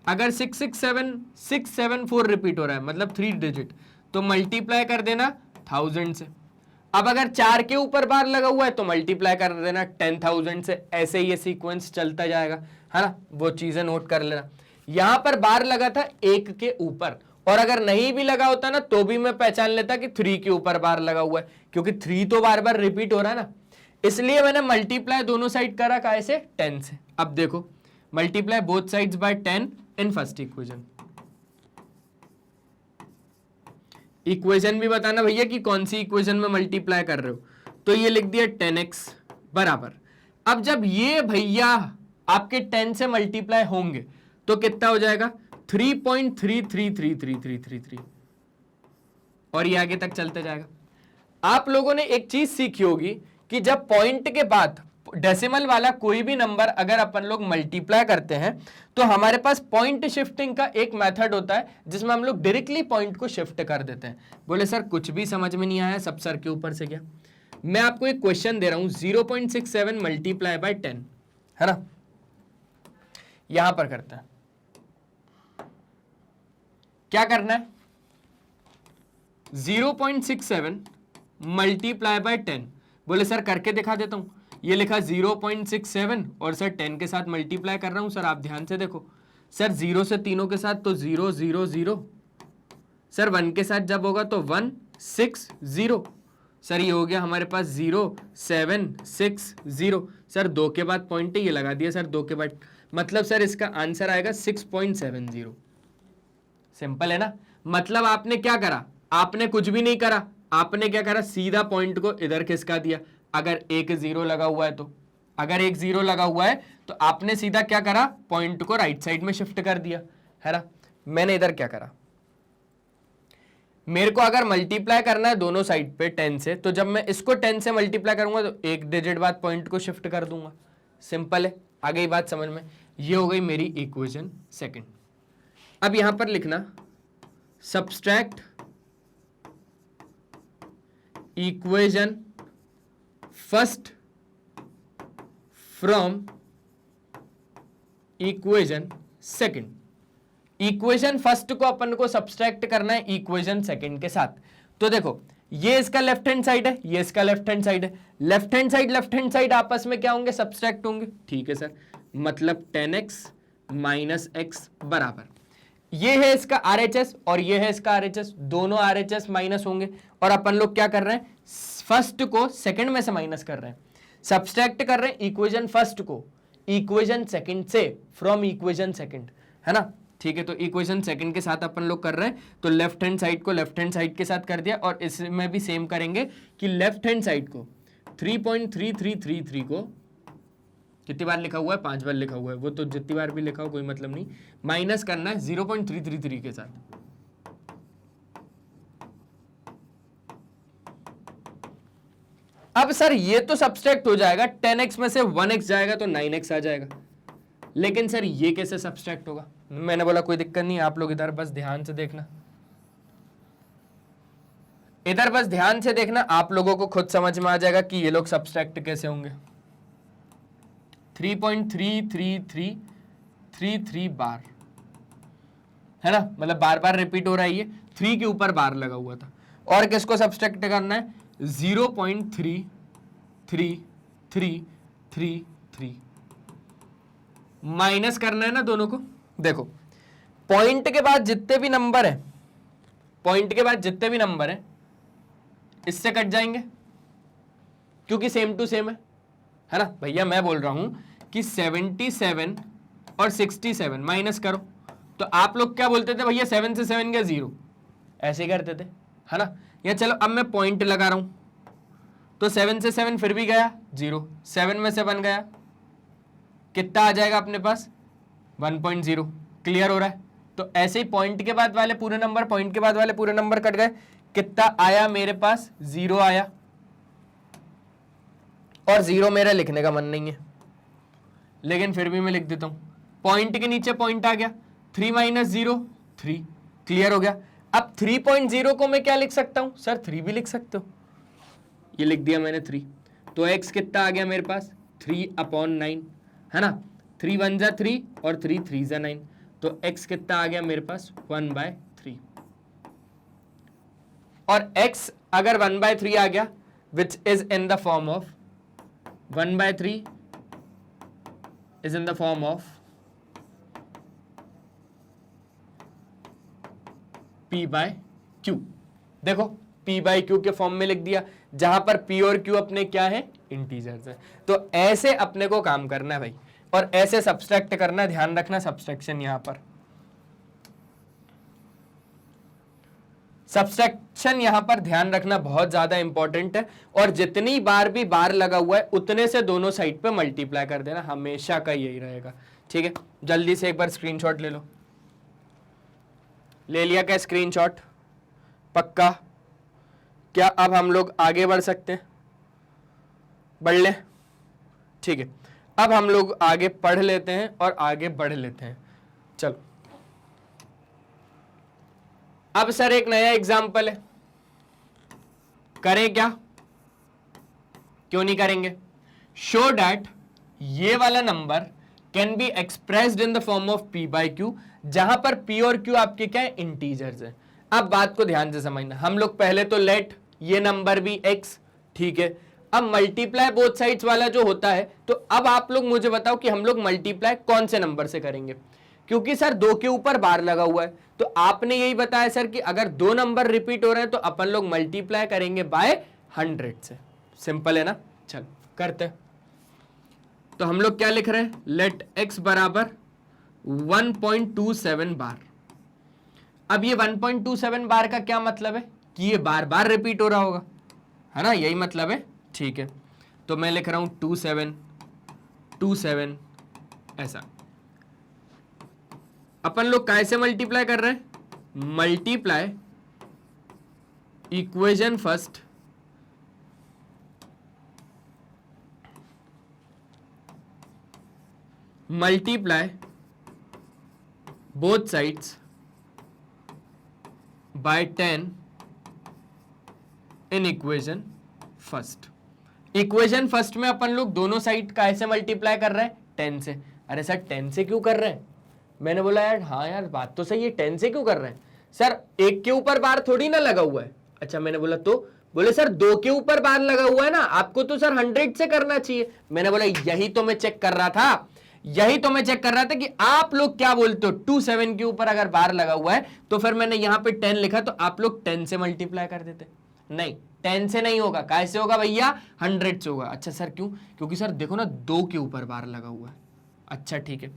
अगर 674 रिपीट हो रहा है, मतलब 3 डिजिट, तो मल्टीप्लाई कर देना 1000 से। अब अगर 4 के ऊपर बार लगा हुआ है तो मल्टीप्लाई कर देना 10,000 से। ऐसे ये सीक्वेंस चलता जाएगा, है ना। वो चीजें नोट कर लेना। यहां पर बार लगा था 1 के ऊपर, और अगर नहीं भी लगा होता ना तो भी मैं पहचान लेता कि 3 के ऊपर बार लगा हुआ है, क्योंकि 3 तो बार बार रिपीट हो रहा है ना, इसलिए मैंने मल्टीप्लाई दोनों साइड करा कैसे? 10 से। अब देखो, multiply both sides by 10 in first equation. Equation भी बताना भैया कि कौन सी इक्वेशन में मल्टीप्लाई कर रहे हो। तो ये लिख दिया 10x बराबर, अब जब ये भैया आपके 10 से मल्टीप्लाई होंगे तो कितना हो जाएगा? 3.333333 और ये आगे तक चलता जाएगा। आप लोगों ने एक चीज सीखी होगी कि जब पॉइंट के बाद डेसिमल वाला कोई भी नंबर अगर अपन लोग मल्टीप्लाई करते हैं तो हमारे पास पॉइंट शिफ्टिंग का एक मेथड होता है जिसमें हम लोग डायरेक्टली पॉइंट को शिफ्ट कर देते हैं। बोले सर कुछ भी समझ में नहीं आया, सब सर के ऊपर से गया। मैं आपको एक क्वेश्चन दे रहा हूं 0.67 मल्टीप्लाई बाय 10, है ना, यहां पर करते हैं। क्या करना है, 0.67 मल्टीप्लाई बाय 10। बोले सर करके दिखा देता हूं। ये लिखा 0.67 और सर 10 के साथ मल्टीप्लाई कर रहा हूं। सर आप ध्यान से देखो, सर 0 से तीनों के साथ तो 0 0 0, सर 1 के साथ जब होगा तो 1 6 0, सर ये हो गया हमारे पास 0 7 6 0। सर 2 के बाद पॉइंट है, ये लगा दिया सर 2 के बाद, मतलब सर इसका आंसर आएगा 6.70। सिंपल है ना। मतलब आपने क्या करा, आपने कुछ भी नहीं करा, आपने क्या करा, सीधा पॉइंट को इधर खिसका दिया। अगर एक 0 लगा हुआ है तो, अगर एक 0 लगा हुआ है तो आपने सीधा क्या करा, पॉइंट को राइट साइड में शिफ्ट कर दिया, है ना। मैंने इधर क्या करा, मेरे को अगर मल्टीप्लाई करना है दोनों साइड पे 10 से, तो जब मैं इसको 10 से मल्टीप्लाई करूंगा तो एक डिजिट बाद पॉइंट को शिफ्ट कर दूंगा। सिंपल है, आ गई बात समझ में। ये हो गई मेरी इक्वेशन सेकंड। अब यहां पर लिखना subtract equation first from equation second. Equation first को अपन को सब्सट्रैक्ट करना है इक्वेशन सेकंड के साथ। तो देखो ये इसका लेफ्ट हैंड साइड है, ये इसका लेफ्ट हैंड साइड है, लेफ्ट हैंड साइड आपस में क्या होंगे, सब्सट्रैक्ट होंगे। ठीक है सर, मतलब 10x माइनस x बराबर, ये है इसका RHS और ये है इसका RHS, दोनों RHS माइनस होंगे। और अपन लोग क्या कर रहे हैं, फर्स्ट को सेकंड में से माइनस कर रहे हैं, सब्सट्रैक्ट कर रहे हैं इक्वेशन फर्स्ट को इक्वेशन सेकंड से, फ्रॉम इक्वेशन सेकंड, है ना। ठीक है, तो इक्वेशन सेकंड के साथ अपन लोग कर रहे हैं, तो लेफ्ट हैंड साइड को लेफ्ट हैंड साइड के साथ कर दिया। और इसमें भी सेम करेंगे कि लेफ्ट हैंड साइड को 3.3333 को कितनी बार लिखा हुआ है, 5 बार लिखा हुआ है, वो तो जितनी बार भी लिखा हो कोई मतलब नहीं, माइनस करना है 0.333 के साथ। अब सर ये तो सब्सट्रैक्ट हो जाएगा, 10x में से 1x जाएगा तो 9x आ जाएगा, लेकिन सर ये कैसे सब्सट्रैक्ट होगा। मैंने बोला कोई दिक्कत नहीं, आप लोग इधर बस ध्यान से देखना, इधर बस ध्यान से देखना, आप लोगों को खुद समझ में आ जाएगा कि ये लोग सब्सट्रैक्ट कैसे होंगे। 3.33333 बार, है ना, मतलब बार बार रिपीट हो रहा है, ये 3 के ऊपर बार लगा हुआ था। और किसको सब्सट्रैक्ट करना है, 0.33333 माइनस करना है ना दोनों को। देखो पॉइंट के बाद जितने भी नंबर है, पॉइंट के बाद जितने भी नंबर है इससे कट जाएंगे क्योंकि सेम टू सेम है ना। भैया मैं बोल रहा हूं कि 77 और 67 माइनस करो, तो आप लोग क्या बोलते थे, भैया 7 से 7 गया 0, ऐसे ही करते थे, है ना। या चलो अब मैं पॉइंट लगा रहा हूं, तो 7 से 7 फिर भी गया 0, 7 में से 1 गया, कितना आ जाएगा अपने पास 1.0। क्लियर हो रहा है। तो ऐसे ही पॉइंट के बाद वाले पूरे नंबर, पॉइंट के बाद वाले पूरे नंबर कट गए, कितना आया मेरे पास 0 आया। और 0 मेरा लिखने का मन नहीं है, लेकिन फिर भी मैं लिख देता हूं, पॉइंट के नीचे पॉइंट आ गया, 3 माइनस 0 3। क्लियर हो गया। अब 3.0 को मैं क्या लिख सकता हूं, सर 3 भी लिख सकते हो, ये लिख दिया मैंने 3। तो x कितना आ गया मेरे पास 3/9, है ना। 3 1 जा 3 और 3 3 जा 9, तो x कितना आ गया मेरे पास 1/3। और x अगर 1/3 आ गया, which is in the form of 1/3 is in the form of P by Q। देखो P by Q के फॉर्म में लिख दिया, जहां पर P और Q अपने क्या है, इंटीजर्स है। तो ऐसे अपने को काम करना है भाई, और ऐसे सब्सट्रैक्ट करना, ध्यान रखना सब्सट्रैक्शन, यहां पर सब्सट्रैक्शन यहां पर ध्यान रखना बहुत ज्यादा इंपॉर्टेंट है। और जितनी बार भी बार लगा हुआ है उतने से दोनों साइड पे मल्टीप्लाई कर देना, हमेशा का यही रहेगा। ठीक है, जल्दी से एक बार स्क्रीनशॉट ले लो। ले लिया क्या स्क्रीनशॉट, पक्का। क्या अब हम लोग आगे बढ़ सकते हैं, बढ़ ले, ठीक है, अब हम लोग आगे पढ़ लेते हैं और आगे बढ़ लेते हैं। चलो, अब सर एक नया एग्जाम्पल है, करें क्या, क्यों नहीं करेंगे। शो डैट ये वाला number can be expressed in the form of p by Q, जहां पर p और q आपके क्या है, इंटीजर्स है। अब बात को ध्यान से समझना, हम लोग पहले तो लेट ये नंबर भी x, ठीक है। अब मल्टीप्लाई बोथ साइड्स वाला जो होता है, तो अब आप लोग मुझे बताओ कि हम लोग मल्टीप्लाई कौन से नंबर से करेंगे, क्योंकि सर 2 के ऊपर बार लगा हुआ है, तो आपने यही बताया सर कि अगर 2 नंबर रिपीट हो रहे हैं तो अपन लोग मल्टीप्लाई करेंगे बाय 100 से। सिंपल है ना, चल करते हैं। तो हम लोग क्या लिख रहे हैं, लेट x बराबर 1.27 बार। अब ये 1.27 बार का क्या मतलब है कि ये बार बार रिपीट हो रहा होगा, है ना, यही मतलब है, ठीक है। तो मैं लिख रहा हूं 27 ऐसा। अपन लोग कैसे मल्टीप्लाई कर रहे हैं, multiply equation first multiply both sides by 10 in equation first. Equation first में अपन लोग दोनों साइड का ऐसे मल्टीप्लाई कर रहे हैं 10 से। अरे सर 10 से क्यों कर रहे हैं, मैंने बोला यार हाँ यार बात तो सही है, 10 से क्यों कर रहे हैं सर, एक के ऊपर बार थोड़ी ना लगा हुआ है। अच्छा, मैंने बोला तो बोले सर 2 के ऊपर बार लगा हुआ है ना, आपको तो सर 100 से करना चाहिए। मैंने बोला यही तो मैं चेक कर रहा था, यही तो मैं चेक कर रहा था कि आप लोग क्या बोलते हो, 27 के ऊपर अगर बार लगा हुआ है तो फिर मैंने यहां पे 10 लिखा, तो आप लोग 10 से मल्टीप्लाई कर देते। नहीं, 10 से नहीं होगा, कैसे होगा भैया, 100 से होगा। अच्छा सर क्यों, क्योंकि सर देखो ना 2 के ऊपर बार लगा हुआ है। अच्छा ठीक है,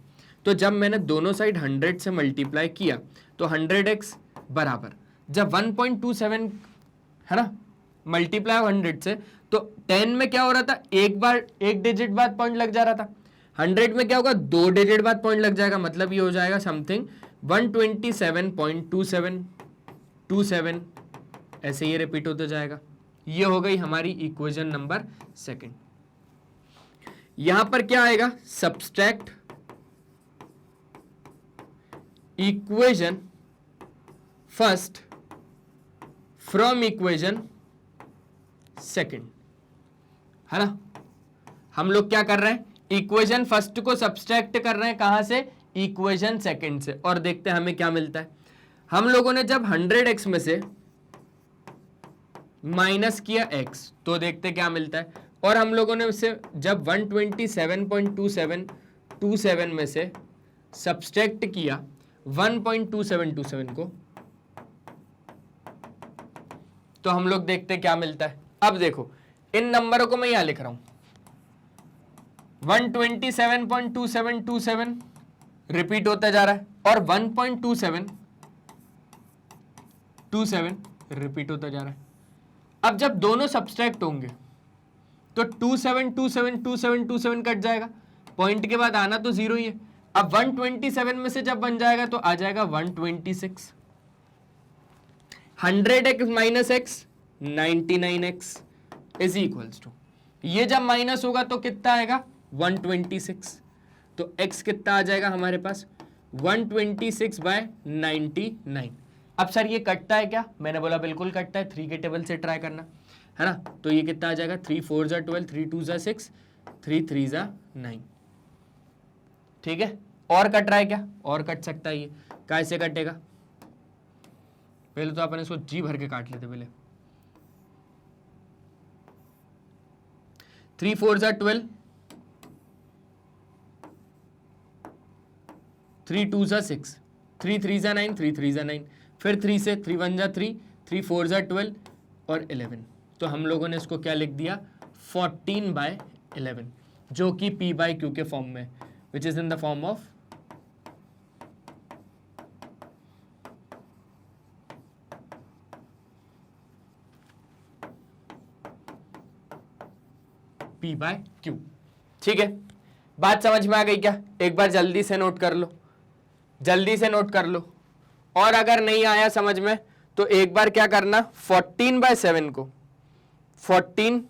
तो जब मैंने दोनों साइड 100 से मल्टीप्लाई किया तो 100x बराबर, जब 1.27 है ना मल्टीप्लाई 100 से, तो 10 में क्या हो रहा था, एक बार एक डिजिट बाद पॉइंट लग जा रहा था, 100 में क्या होगा 2 डिजिट बाद पॉइंट लग जाएगा, मतलब ये हो जाएगा समथिंग 127.27 ऐसे ये रिपीट होता जाएगा। ये हो गई हमारी इक्वेशन नंबर सेकंड। यहां पर क्या आएगा, subtract equation first from equation second, है ना। हम लोग क्या कर रहे हैं, इक्वेशन फर्स्ट को सब्सट्रैक्ट कर रहे हैं, कहां से, इक्वेशन सेकंड से, और देखते हैं हमें क्या मिलता है। हम लोगों ने जब 100x में से माइनस किया x, तो देखते क्या मिलता है, और हम लोगों ने उससे जब 127.27 में से सब्सट्रैक्ट किया 1.2727 को, तो हम लोग देखते क्या मिलता है। अब देखो इन नंबरों को मैं यहां लिख रहा हूं, 127.2727 रिपीट होता जा रहा है और 1.2727 रिपीट होता जा रहा है। अब जब दोनों सब्सट्रैक्ट होंगे तो 27272727 कट जाएगा, पॉइंट के बाद आना तो 0 ही है। अब 127 में से जब बन जाएगा तो आ जाएगा 126, 100x minus x 99x is equals to, ये जब माइनस होगा तो कितना आएगा 126, तो x कितना आ जाएगा हमारे पास 126/99। अब सर ये कटता है क्या, मैंने बोला बिल्कुल कटता है, 3 के टेबल से ट्राई करना, है ना। तो ये कितना आ जाएगा 3 4 ज़ा 12, 3 2 ज़ा 6, 3 3 ज़ा 9, ठीक है। और कट रहा है क्या, और कट सकता है, ये कैसे कटेगा, पहले तो अपन इसको जी भर के काट लेते पहले। 3 4 ज़ा 12, 3 2 ज़ा 6, 3 3 ज़ा 9, 3 3 ज़ा 9, फिर 3 से 3 1 ज़ा 3, 3 4 ज़ा 12 और 11, तो हम लोगों ने इसको क्या लिख दिया 14/11, जो कि p/q के फॉर्म में, which is in the form of p/q, ठीक है। बात समझ में आ गई क्या, एक बार जल्दी से नोट कर लो, जल्दी से नोट कर लो, और अगर नहीं आया समझ में तो एक बार क्या करना, 14/7 को 14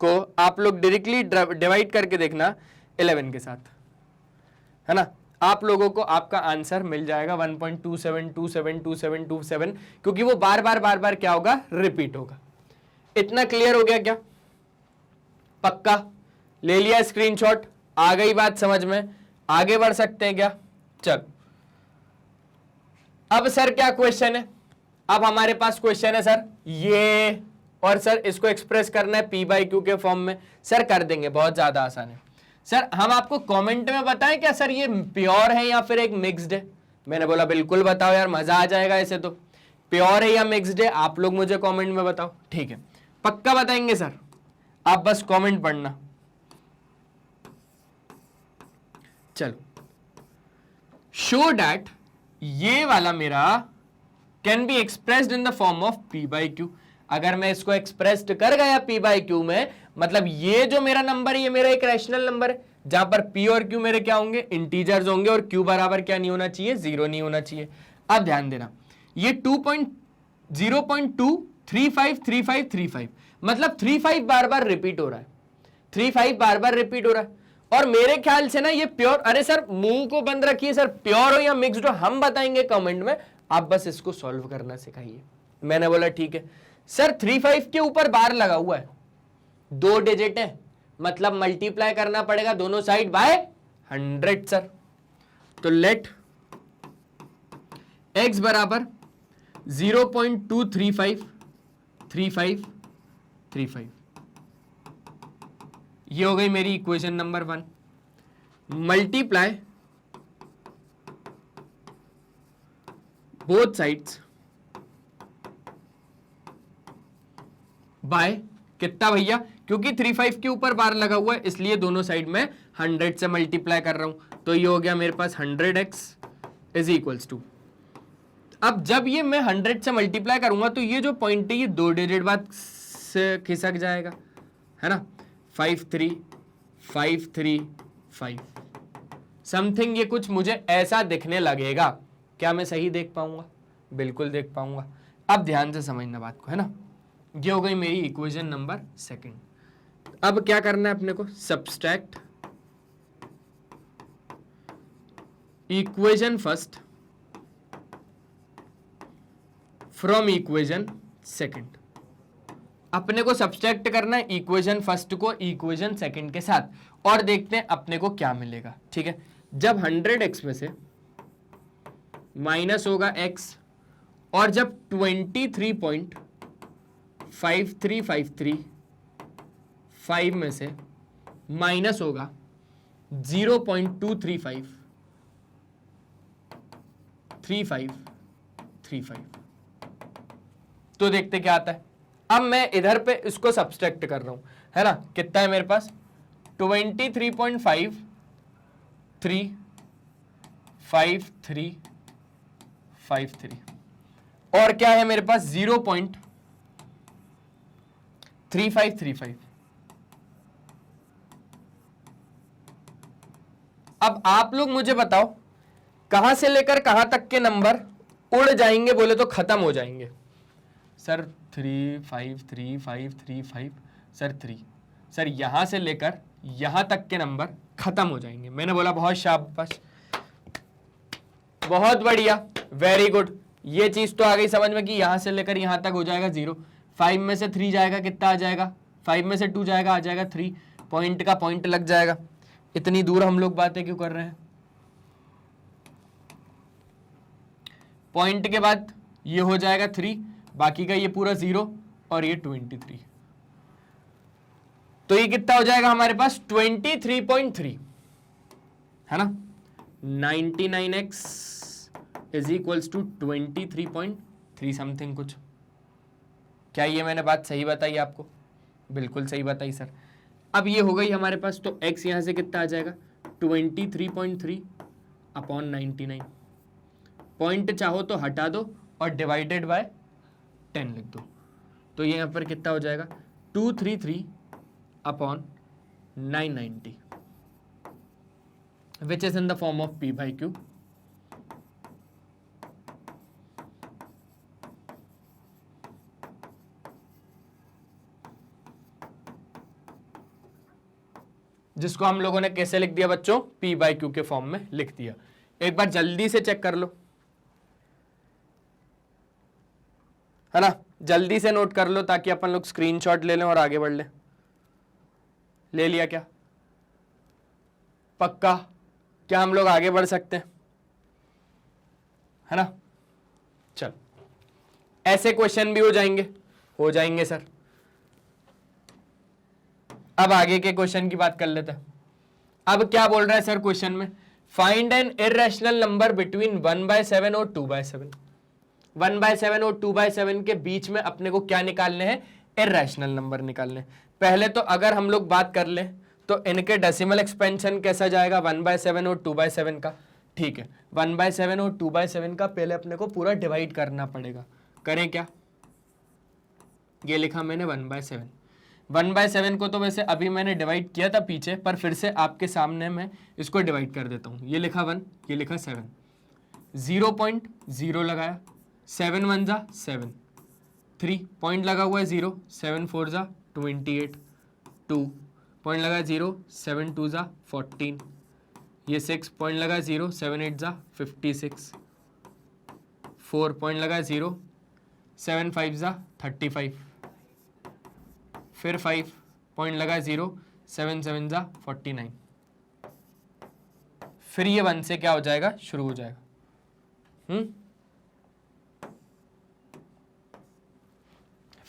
को आप लोग डायरेक्टली डिवाइड करके देखना 11 के साथ, है ना, आप लोगों को आपका आंसर मिल जाएगा 1.27272727, क्योंकि वो बार बार क्या होगा, रिपीट होगा। इतना क्लियर हो गया क्या? पक्का ले लिया स्क्रीनशॉट? आ गई बात समझ में? आगे बढ़ सकते हैं क्या? चल, अब सर क्या क्वेश्चन है? अब हमारे पास क्वेश्चन है सर ये, और सर इसको एक्सप्रेस करना है पी बाई क्यू के फॉर्म में। सर कर देंगे, बहुत ज्यादा आसान है सर। हम आपको कमेंट में बताएं क्या सर ये प्योर है या फिर एक मिक्स्ड है? मैंने बोला बिल्कुल बताओ यार, मजा आ जाएगा ऐसे तो। प्योर है या मिक्स्ड है आप लोग मुझे कमेंट में बताओ, ठीक है? पक्का बताएंगे सर, आप बस कमेंट पढ़ना। चलो, शो दैट ये वाला मेरा can be expressed in the form of P by Q. अगर मैं इसको एक्सप्रेस्ड कर गया पी बाई क्यू में, मतलब ये जो मेरा नंबर है ये मेरा एक रैशनल नंबर है, जहां पर पी और क्यू मेरे क्या होंगे, इंटीजर्स होंगे, और क्यू बराबर क्या नहीं होना चाहिए, 0 नहीं होना चाहिए। अब ध्यान देना, ये 2.0.2353535, मतलब 35 बार बार रिपीट हो रहा है, 35 बार बार रिपीट हो रहा है। और मेरे ख्याल से ना ये प्योर, अरे सर मुंह को बंद रखिए सर, प्योर हो या मिक्स्ड हो हम बताएंगे कमेंट में, आप बस इसको सॉल्व करना सिखाइए। मैंने बोला ठीक है सर। 35 के ऊपर बार लगा हुआ है, 2 डिजिट है, मतलब मल्टीप्लाई करना पड़ेगा दोनों साइड बाय 100 सर। तो लेट x बराबर 0.2353535, ये हो गई मेरी equation number 1। Multiply both sides by कितना भैया, क्योंकि 35 के ऊपर बार लगा हुआ है इसलिए दोनों साइड में 100 से मल्टीप्लाई कर रहा हूं, तो ये हो गया मेरे पास 100x इज इक्वल्स टू। अब जब ये मैं 100 से मल्टीप्लाई करूंगा तो ये जो पॉइंट है ये 2 डिजिट बाद से खिसक जाएगा, है ना, 53535 समथिंग, ये कुछ मुझे ऐसा दिखने लगेगा। क्या मैं सही देख पाऊंगा? बिल्कुल देख पाऊंगा। अब ध्यान से समझना बात को, है ना। ये हो गई मेरी इक्वेशन नंबर 2। अब क्या करना है अपने को, subtract equation first from equation 2। अपने को सब्सट्रैक्ट करना है इक्वेशन फर्स्ट को इक्वेशन 2 के साथ, और देखते हैं अपने को क्या मिलेगा, ठीक है। जब 100x में से माइनस होगा x, और जब 23.5353 में से माइनस होगा 0.23535, तो देखते क्या आता है। अब मैं इधर पे इसको सब्सट्रैक्ट कर रहा हूं, है ना, कितना है मेरे पास 23.535353, और क्या है मेरे पास 0.3535। अब आप लोग मुझे बताओ कहां से लेकर कहां तक के नंबर उड़ जाएंगे, बोले तो खत्म हो जाएंगे। सर 35335 सर 3, सर यहां से लेकर यहां तक के नंबर खत्म हो जाएंगे। मैंने बोला बहुत शाबाश, बहुत बढ़िया, वेरी गुड। ये चीज तो आ गई समझ में कि यहां से लेकर यहां तक हो जाएगा 0। 5 में से 3 जाएगा, कितना आ जाएगा, 5 में से 2 जाएगा, आ जाएगा 3। पॉइंट का पॉइंट लग जाएगा। इतनी दूर हम लोग बातें क्यों कर रहे हैं? पॉइंट के बाद ये हो जाएगा 3, बाकी का ये पूरा 0, और ये 23, तो ये कितना हो जाएगा हमारे पास 23.3, है ना। 99x is equals to 23.3 something कुछ। क्या ये मैंने बात सही बताई आपको? बिल्कुल सही बताई सर। अब ये हो गई हमारे पास, तो x यहां से कितना आ जाएगा 23.3 अपॉन 99। पॉइंट चाहो तो हटा दो और डिवाइडेड बाय 10 लिख दो, तो ये यहां पर कितना हो जाएगा 233 upon 990, which is in the form of p by Q. जिसको हम लोगों ने कैसे लिख दिया बच्चों, P बाई क्यू के फॉर्म में लिख दिया। एक बार जल्दी से चेक कर लो, है ना, जल्दी से नोट कर लो ताकि अपन लोग स्क्रीनशॉट ले लें और आगे बढ़ लें। ले लिया क्या? पक्का? क्या हम लोग आगे बढ़ सकते हैं, है ना? चल, ऐसे क्वेश्चन भी हो जाएंगे सर। अब आगे के क्वेश्चन की बात कर लेते हैं। अब क्या बोल रहा है सर क्वेश्चन में, find N irrational number between 1/7 और 2/7। 1/7 और 2/7 के बीच में अपने को क्या निकालने हैं, इर्रेशनल नंबर निकालने। पहले तो अगर हम लोग बात कर लें तो इनके डेसिमल एक्सपेंशन कैसा जाएगा, 1/7 और 2/7 का। ठीक है, 1/7 और 2/7 का पहले अपने को पूरा डिवाइड करना पड़ेगा। करें क्या, ये लिखा मैंने 1/7। 1/7 को तो वैसे अभी मैंने डिवाइड किया था पीछे, पर फिर से आपके सामने मैं इसको डिवाइड कर देता हूँ। ये लिखा 1, ये लिखा 7, 0.0 लगाया, 7 1 जा 7, 3 पॉइंट लगा हुआ है 0, 7 4 जा 28, 2 पॉइंट लगा 0, 7 2 जा 14, ये 6 पॉइंट लगा 0, 7 8 जा 56, 4 पॉइंट लगा 0, 7 5 जा 35, फिर 5 पॉइंट लगा 0, 7 7 जा 49, फिर ये 1 से क्या हो जाएगा, शुरू हो जाएगा।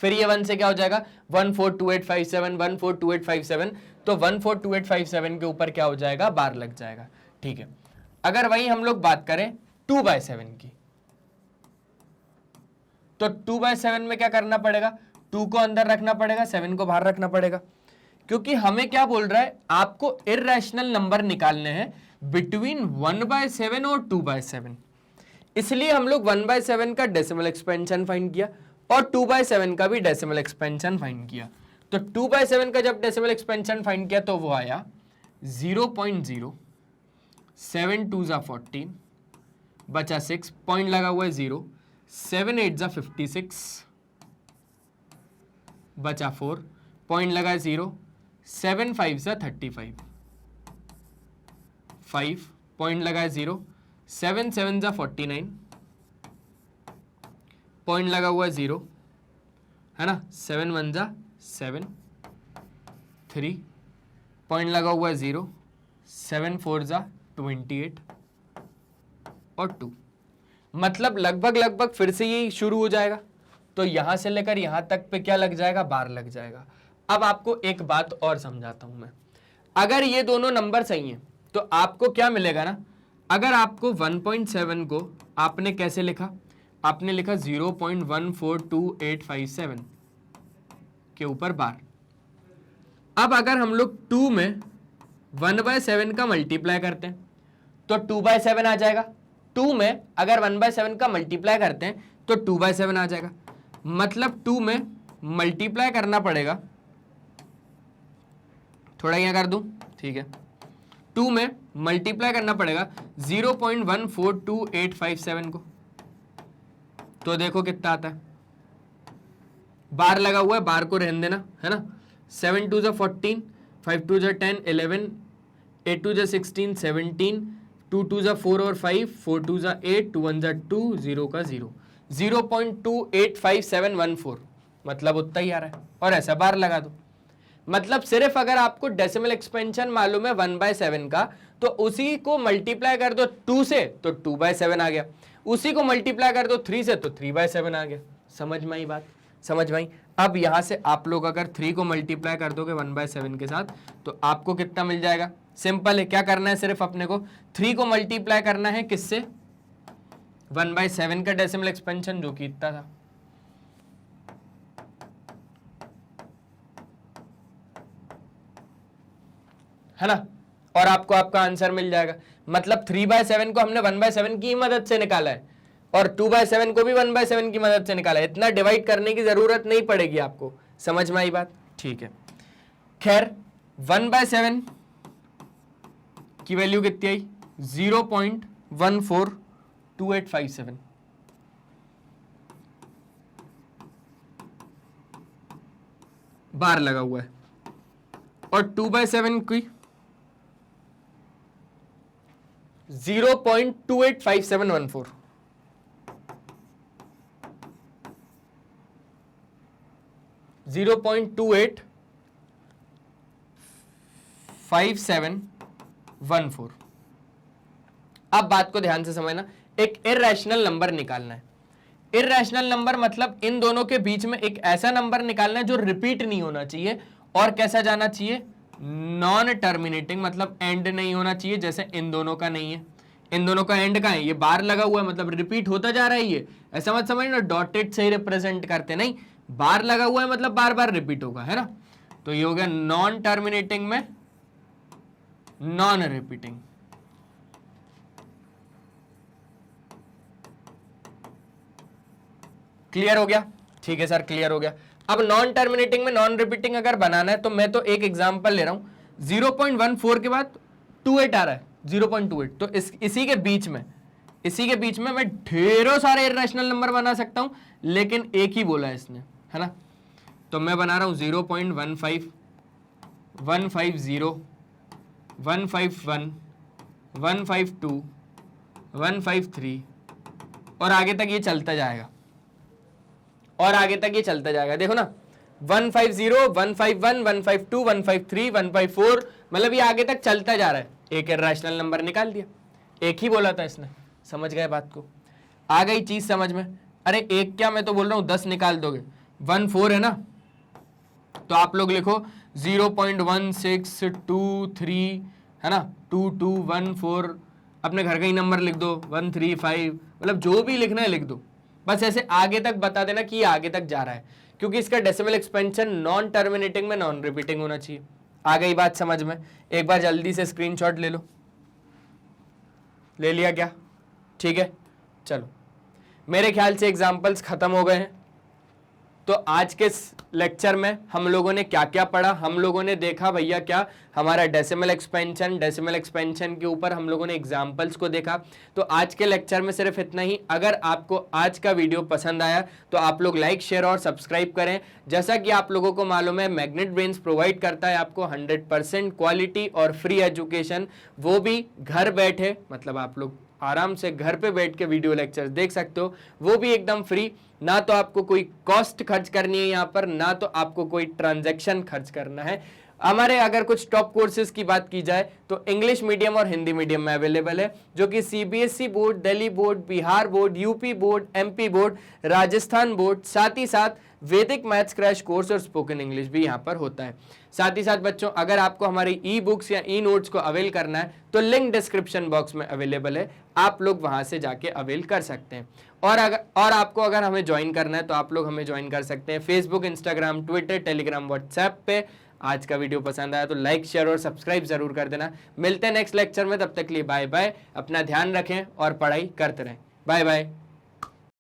फिर ये 1 से क्या हो जाएगा, 1 4 2 8 5 7, 1 4 2 8 5 7, तो 1 4 2 8 5 7 के ऊपर क्या हो जाएगा, बार लग जाएगा। ठीक है, अगर वही हम लोग बात करें 2/7 की, तो 2/7 में क्या करना पड़ेगा, 2 को अंदर रखना पड़ेगा, 7 को बाहर रखना पड़ेगा, क्योंकि हमें क्या बोल रहा है, आपको इर्रेशनल नंबर निकालने हैं बिटवीन 1/7 और 2/7। इसलिए हम लोग 1/7 का डेसिमल एक्सपेंशन फाइंड किया और 2/7 का भी डेसिमल एक्सपेंशन फाइंड किया। तो 2/7 का जब डेसिमल एक्सपेंशन फाइंड किया तो वो आया 0.0, 7 2 जा 14, बचा 6, पॉइंट लगा हुआ है 0, 7 8 जा 56, बचा 4, पॉइंट लगा 0, 7 5 जा 35, 5 पॉइंट लगा 0, 7 7 जा 49, पॉइंट लगा हुआ 0, है ना, 7 1 जा 7, 3 पॉइंट लगा हुआ 0, 7 4 जा 28 और 2, मतलब लगभग फिर से यही शुरू हो जाएगा। तो यहां से लेकर यहां तक पे क्या लग जाएगा, बार लग जाएगा। अब आपको एक बात और समझाता हूं मैं, अगर ये दोनों नंबर सही हैं तो आपको क्या मिलेगा ना, अगर आपको 1.7 को आपने कैसे लिखा, आपने लिखा 0.142857 के ऊपर बार। अब अगर हम लोग 2 में 1/7 का मल्टीप्लाई करते हैं तो 2/7 आ जाएगा। 2 में अगर 1/7 का मल्टीप्लाई करते हैं तो 2/7 आ जाएगा। मतलब 2 में मल्टीप्लाई करना पड़ेगा, थोड़ा यहाँ कर दूं, ठीक है, 2 में मल्टीप्लाई करना पड़ेगा 0.142857 को, तो देखो कितना आता है, बार लगा हुआ है, बार को रहने देना, है ना। 7 2 जा 14, 5 2 जा 10 11, 8 2 जा 16 17, 2 2 जा 4 और 5, 4 2 जा 8, 2 1 जा 2, 0 का 0, 0.285714, मतलब उतना ही आ रहा है, और ऐसा बार लगा दो। मतलब सिर्फ अगर आपको डेसिमल एक्सपेंशन मालूम है 1/7 का, तो उसी को मल्टीप्लाई कर दो 2 से तो 2/7 आ गया, उसी को मल्टीप्लाई कर दो 3 से तो 3/7 आ गया। समझ में आई बात, समझ में आई। अब यहां से आप लोग अगर 3 को मल्टीप्लाई कर दोगे 1/7 के साथ तो आपको कितना मिल जाएगा, सिंपल है, क्या करना है, सिर्फ अपने को 3 को मल्टीप्लाई करना है किससे, 1/7 का डेसिमल एक्सपेंशन जो कि इतना था, है ना, और आपको आपका आंसर मिल जाएगा। मतलब 3/7 को हमने 1/7 की मदद से निकाला है और 2/7 को भी 1/7 की मदद से निकाला है। इतना डिवाइड करने की जरूरत नहीं पड़ेगी आपको। समझ में आई बात, ठीक है। खैर 1/7 की वैल्यू कितनी आई, 0.142857, बार लगा हुआ है, और 2/7 की 0.285714, 0.285714। अब बात को ध्यान से समझना, एक इर्रेशनल नंबर निकालना है। इर्रेशनल नंबर मतलब इन दोनों के बीच में एक ऐसा नंबर निकालना है जो रिपीट नहीं होना चाहिए, और कैसा जाना चाहिए, नॉन टर्मिनेटिंग, मतलब एंड नहीं होना चाहिए, जैसे इन दोनों का नहीं है। इन दोनों का एंड कहाँ है, ये बार लगा हुआ है, मतलब रिपीट होता जा रहा है। ये ऐसा मत समझना डॉटेड से ही रिप्रेजेंट करते, नहीं, बार लगा हुआ है मतलब बार बार रिपीट होगा, है ना। तो ये हो गया नॉन टर्मिनेटिंग में नॉन रिपीटिंग। क्लियर हो गया, ठीक है सर, क्लियर हो गया। अब नॉन टर्मिनेटिंग में नॉन रिपीटिंग अगर बनाना है तो मैं तो एक एग्जांपल ले रहा हूं, 0.14 के बाद 28 आ रहा है, 0.28, तो इसी के बीच में मैं ढेरों सारे इर्रेशनल नंबर बना सकता हूं, लेकिन एक ही बोला है इसने, है ना। तो मैं बना रहा हूं 0.15, 150, 151, 152, 153, और आगे तक ये चलता जाएगा, और आगे तक ये चलता जाएगा। देखो ना, 150, 151, 152, 153, 154, मतलब ये आगे तक चलता जा रहा है। एक इर्रेशनल नंबर निकाल दिया, एक ही बोला था इसने। समझ गए बात को, आ गई चीज समझ में। अरे एक क्या, मैं तो बोल रहा हूं 10 निकाल दोगे, 14 है ना, तो आप लोग लिखो 0.1623, है ना, 2214, अपने घर का ही नंबर लिख दो, 135, मतलब जो भी लिखना है लिख दो, बस ऐसे आगे तक बता देना कि ये आगे तक जा रहा है, क्योंकि इसका डेसिमल एक्सपेंशन नॉन टर्मिनेटिंग में नॉन रिपीटिंग होना चाहिए। आ गई बात समझ में। एक बार जल्दी से स्क्रीनशॉट ले लो, ले लिया क्या, ठीक है। चलो, मेरे ख्याल से एग्जाम्पल्स खत्म हो गए हैं। तो आज के लेक्चर में हम लोगों ने क्या क्या पढ़ा, हम लोगों ने देखा भैया क्या, हमारा डेसिमल एक्सपेंशन के ऊपर हम लोगों ने एग्जाम्पल्स को देखा। तो आज के लेक्चर में सिर्फ इतना ही। अगर आपको आज का वीडियो पसंद आया तो आप लोग लाइक, शेयर और सब्सक्राइब करें। जैसा कि आप लोगों को मालूम है, मैग्नेट ब्रेन्स प्रोवाइड करता है आपको 100% क्वालिटी और फ्री एजुकेशन, वो भी घर बैठे, मतलब आप लोग आराम से घर पे बैठ के वीडियो लेक्चर देख सकते हो, वो भी एकदम फ्री। ना तो आपको कोई कॉस्ट खर्च करनी है यहाँ पर, ना तो आपको कोई ट्रांजैक्शन खर्च करना है। हमारे अगर कुछ टॉप कोर्सेज की बात की जाए तो इंग्लिश मीडियम और हिंदी मीडियम में अवेलेबल है, जो कि CBSE board, Delhi board, Bihar board, UP board, MP board, Rajasthan board, साथ ही साथ वैदिक मैथ्स क्रैश कोर्स और स्पोकन इंग्लिश भी यहाँ पर होता है। साथ ही साथ बच्चों, अगर आपको हमारी ई बुक्स या ई नोट्स को अवेल करना है तो लिंक डिस्क्रिप्शन बॉक्स में अवेलेबल है, आप लोग वहां से जाके अवेल कर सकते हैं। और आपको अगर हमें ज्वाइन करना है तो आप लोग हमें ज्वाइन कर सकते हैं Facebook, Instagram, Twitter, Telegram, WhatsApp पे। आज का वीडियो पसंद आया तो लाइक, शेयर और सब्सक्राइब जरूर कर देना। मिलते हैं नेक्स्ट लेक्चर में, तब तक के लिए बाय बाय, अपना ध्यान रखें और पढ़ाई करते रहें। Bye bye.